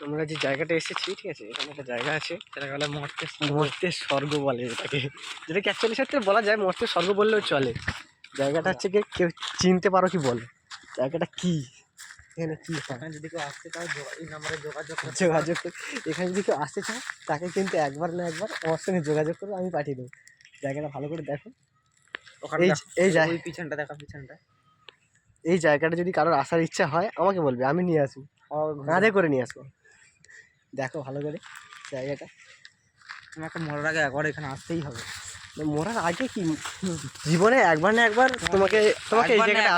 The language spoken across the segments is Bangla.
আমরা যে জায়গাটা এসেছি, ঠিক আছে, এখানে একটা জায়গা আছে, সেটা বলে মর্তের স্বর্গ বলে এটাকে, যেটাকে অ্যাকচুয়ালি সাথে বলা যায় মর্তের স্বর্গ বললেও চলে। জায়গাটা হচ্ছে কি, কেউ চিনতে পারো কি বলে জায়গাটা কি, এখানে কি এখানে যদি কেউ আসতে চায় এই নম্বরে যোগাযোগ এখানে যদি কেউ আসতে চায় তাকে কিন্তু একবার না একবার আমার সঙ্গে যোগাযোগ করবো, আমি পাঠিয়ে দেবো। জায়গাটা ভালো করে দেখো, ওই পিছনটা দেখা, পিছনটা এই জায়গাটা যদি কারোর আসার ইচ্ছা হয় আমাকে বলবে, আমি নিয়ে আসবো, কাঁধে করে নিয়ে আসবো। দেখো ভালো করে জায়গাটা। তোমাকে মরার আগে একবার এখানে আসতেই হবে। মরার আগে কি, জীবনে একবার না একবার তোমাকে এই জায়গাটা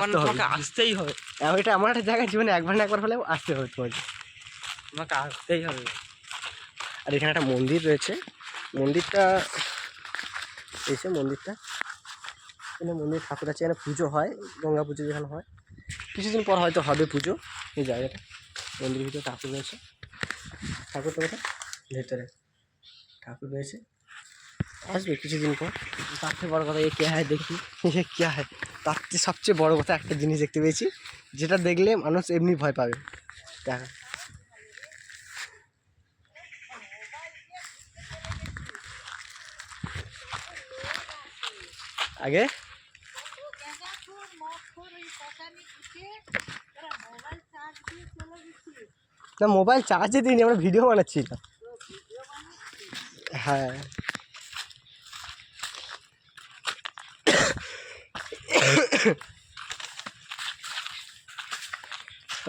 আসতেই হবে। এটা এমন একটা জায়গা, জীবনে একবার না একবার হলেও আসতে হবে তোমাকে আসতেই হবে। আর এখানে একটা মন্দির রয়েছে, মন্দিরটা এখানে মন্দির ঠাকুর আছে, এখানে পুজো হয়, গঙ্গা পুজো যেখানে হয়, কিছুদিন পর হয়তো হবে পুজো। এই জায়গাটা মন্দিরের ভিতরে ঠাকুর রয়েছে, ঠাকুরটা কোথায়, ভেতরে ঠাকুর রয়েছে, আসবে কিছুদিন পর। তার থেকে বড় কথা, এ কে হয় দেখি, এ কে হয়, তার থেকে সবচেয়ে বড় কথা একটা জিনিস দেখতে পেয়েছি, যেটা দেখলে মানুষ এমনি ভয় পাবে। দেখা আগে না, মোবাইল চার্জে দিইনি, আমরা ভিডিও বানাচ্ছিলাম। হ্যাঁ,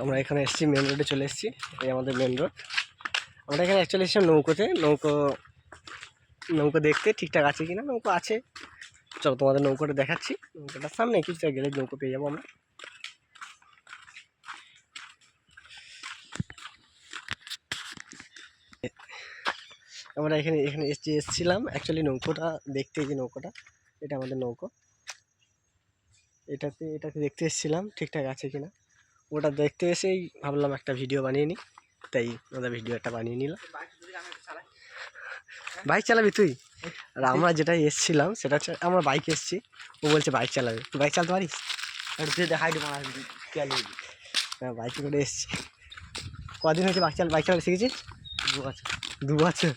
আমরা এখানে এসেছি, মেন রোডে চলে এসেছি, এই আমাদের মেন রোড। আমরা এখানে অ্যাকচুয়ালি এসেছিলাম নৌকোতে, নৌকো দেখতে ঠিকঠাক আছে কিনা, নৌকো আছে, চলো তোমাদের নৌকোটা দেখাচ্ছি। নৌকোটার সামনে কিছুটা গেলে নৌকো পেয়ে যাবো আমরা। আমরা এখানে এসেছিলাম অ্যাকচুয়ালি নৌকোটা দেখতে, যে নৌকোটা, এটা আমাদের নৌকো, এটাতে দেখতে এসেছিলাম ঠিকঠাক আছে কিনা। ওটা দেখতে এসেই ভাবলাম একটা ভিডিও বানিয়ে নিই, তাই আমাদের ভিডিও একটা বানিয়ে নিলাম। বাইক চালাবি তুই? আর আমরা যেটা এসেছিলাম সেটা হচ্ছে, আমরা বাইকে এসেছি, ও বলছে বাইক চালাবে, তুই বাইক চালাতে পারিস? দেখাই দেবো, হ্যাঁ, বাইকে করে এসেছি। কদিন হয়েছে বাইক চালাতে শিখেছিস? 2 বছর। 2 বছর?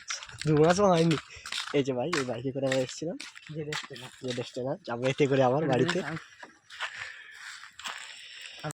2 মাসও হয়নি। এই যে বাইক, এই বাইকে করে আমরা এসেছিলাম, যে ডেস্টে না যাবো এতে করে আমার বাড়িতে।